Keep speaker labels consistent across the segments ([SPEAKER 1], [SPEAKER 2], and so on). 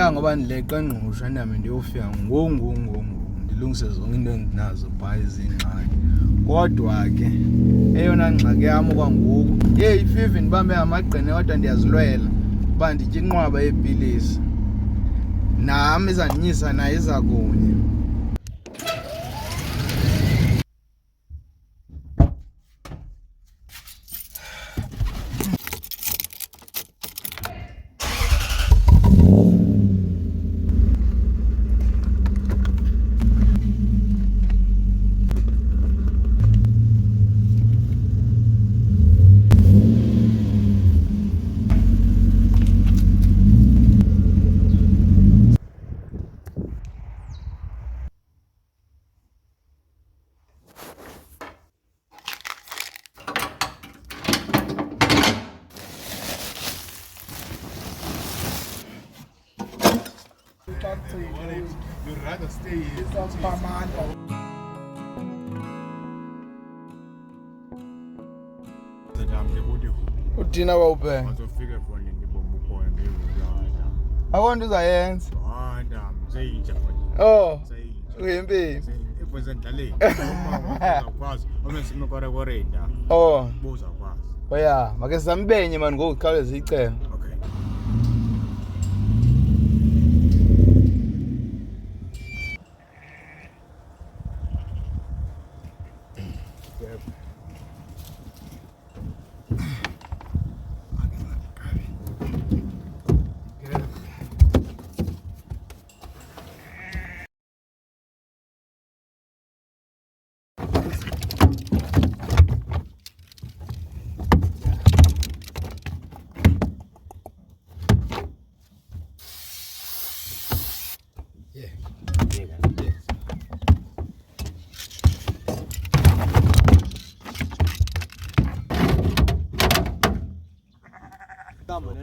[SPEAKER 1] akumelanga ngoba ndileqa engqusha nami ndiyofika ngongo ndilungise zonke into endinazo phaa ezingxaki. Kodwa ke eyona ngxaki yam kwangoku ifiva ndibambe amagqine kodwa ndiyazilwela uba nditye inqwaba yeepilisi. Nam izandinyisa naye iza kunye.
[SPEAKER 2] You'd rather stay here.
[SPEAKER 1] Udina wawubheka.
[SPEAKER 2] Azofika khona ngibomba ukhona ngiyolala.
[SPEAKER 1] Akonto uzayenza.
[SPEAKER 2] Seyintsha
[SPEAKER 1] Oh.
[SPEAKER 2] seyintsha.
[SPEAKER 1] Uyempini.
[SPEAKER 2] Iphosa endlaleni. Uzakwazi. Omesime korenda.
[SPEAKER 1] Oh.
[SPEAKER 2] Buzakwazi.
[SPEAKER 1] Oya, make sambenye mani ngoku khawuleza icebo.
[SPEAKER 2] Okay.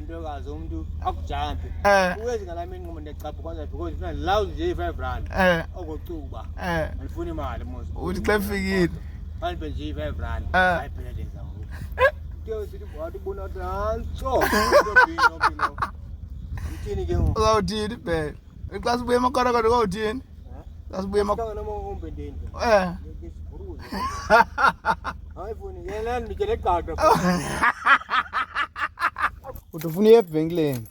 [SPEAKER 3] Ntokazi umuntu akujampe uwezi ngalamini ngoba ndiyacapha kwanza because ufuna loud nje 5 rand okocuba ngifuna imali mose
[SPEAKER 1] Uthi xa fikile
[SPEAKER 3] albe nje 5 rand ayiphela lenza ngoku ke sithi wathi bona danso nobino mthini ke ngoku
[SPEAKER 1] uzawuthini bhe xa sibuye emakorokoro uzawuthini xa sibuye
[SPEAKER 3] emakorokoro noma umbendeni ngesiburuze ayifuni yena ndikele qaqo
[SPEAKER 1] uthi ufuna iye evenkileni.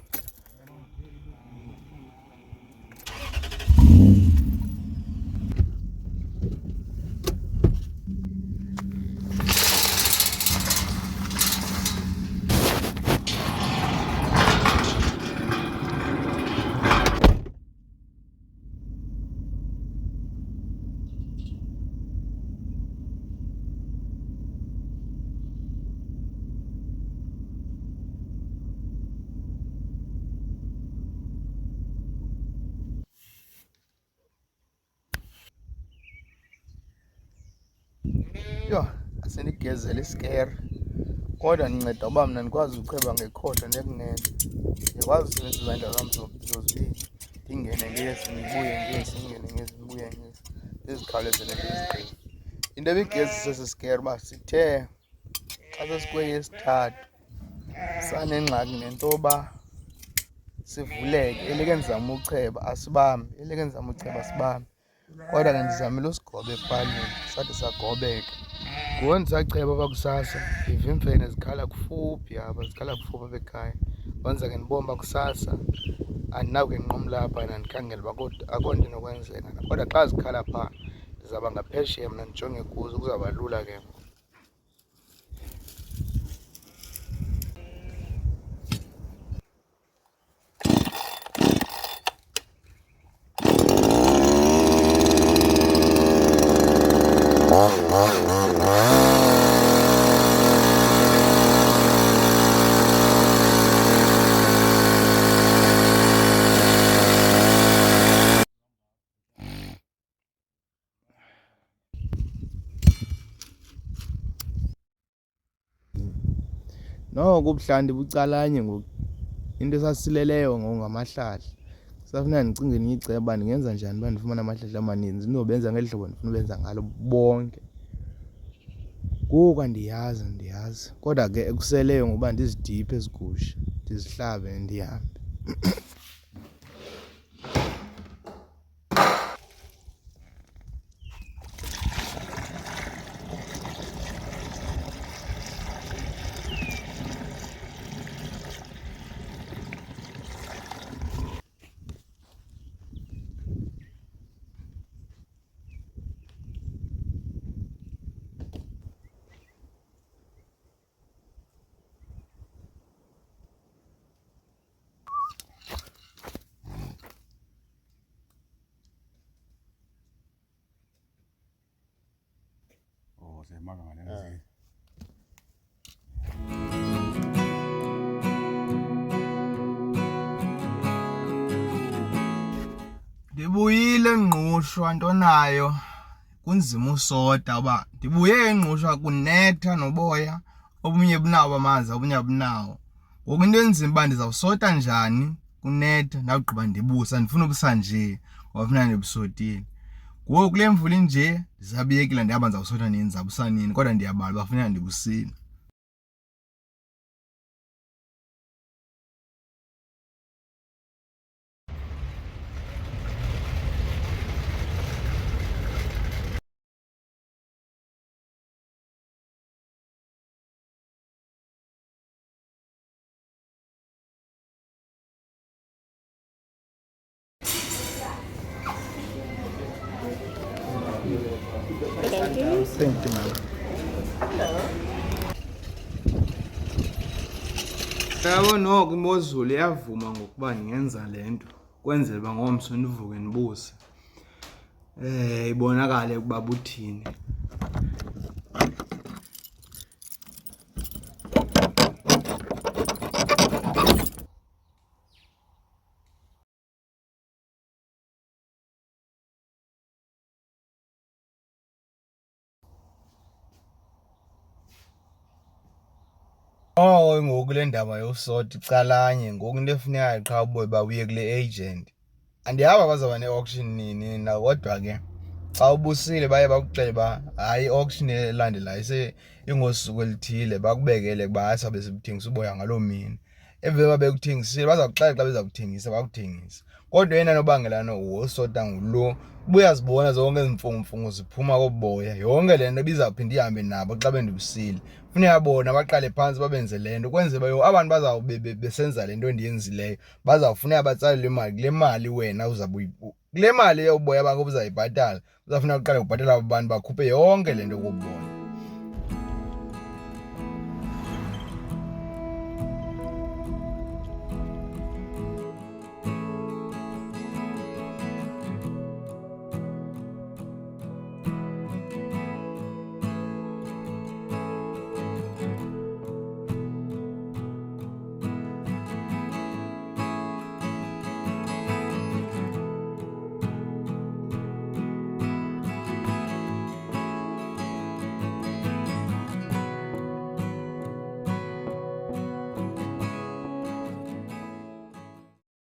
[SPEAKER 1] Yho, asendigezele isikere kodwa ndinceda uba mna ndikwazi ukucheba ngekhohlo nekunene. Ndikwazi usebenzisa izandla zam zozibini, ndingene ngesi ndibuye ngesi, ndingene ngesi ndibuye ngesi, ndizikhawulezele ndizigqibe. Into ebigezisa esi sikere uba sithe xa sesikweyesithathu sanengxaki nentoba sivuleke, eleke ndizama ucheba asibambi, eleke ndizama ucheba asibambi. Kodwa ke ndizamile usigobe epalini sathi sagobeka. Ngoku ndisacheba apha kusasa ndiva iimfene zikhala kufuphi apha, zikhala kufuphi apha ekhaya. Kwenza ke ndibomba kusasa andinawuke ndinqumla apha nandikhangela uba akho nto inokwenzeka. Kodwa xa zikhala phaa ndizawuba ngaphesheya mna ndijonge kuzo, kuzawuba lula ke. Noko ubuhlanti bucalanye ngoku, into esasileleyo ngoku ngamahlahla. Kusafuneka ndicinge elinye icebo uba ndingenza njani uba ndifumane amahlahla amaninzi, ndinobenza ngeli hlobo ndifuna ubenza ngalo bonke. Ngoku andiyazi kodwa ke ekuseleyo ngokuba ndizidiphe ezi gusha, ndizihlabe ndihambe. Ndibuyile ngqushwa nto nayo kunzima usota uba ndibuye ngqushwa kunetha noboya obunye bunawo amanzi obunye abunawo. Ngoku into enzima uba ndizawusota njani kunetha ndawugqiba ndibusa, andifuna ubusa nje ngoba funeka ndibusotile. Ngoku kule mvula inje ndisabiyekile ndihamba ndizawusota nini ndizawubusa nini, kodwa ndiyabala uba funeka ndibusile. Thank you, ma'am. Yabo noko imozulu iyavuma ngokuba ndingenza le nto kwenzela uba ngomso ndivuke ndibuse. Ibonakale ukuba buthini. Ngoku kule ndaba yosota icalanye, ngoku into efunekayo qha uboy uba uye kule agent. Andihamba bazawuba ne-auction nini na, kodwa ke xa ubusile baye bakuxele uba hayi i-auction elandelayo ingosuku elithile, bakubekele uba hayi sawube sibuthengisa uboya ngaloo mini. Emveni uba bekuthengisile bazawuxela xa beza kuthengisa bakuthengise. Kodwa yena nobangela wosota ngulo, ubuyazibona zonke ezi mfungumfungu ziphuma koboya, yonke le nto ibizawuphinda ihambe nabo xa bendibusile. Funeka bona baqale phantsi babenze le nto ukwenzela uba abantu bazawube besenza le nto ndiyenzileyo bazawufuneka batsalelwe imali. Kule mali wena kule mali yoboya bakho ubuzayibhatala, uzawufuneka uqale ubhatala abantu bakhuphe yonke le nto koboya.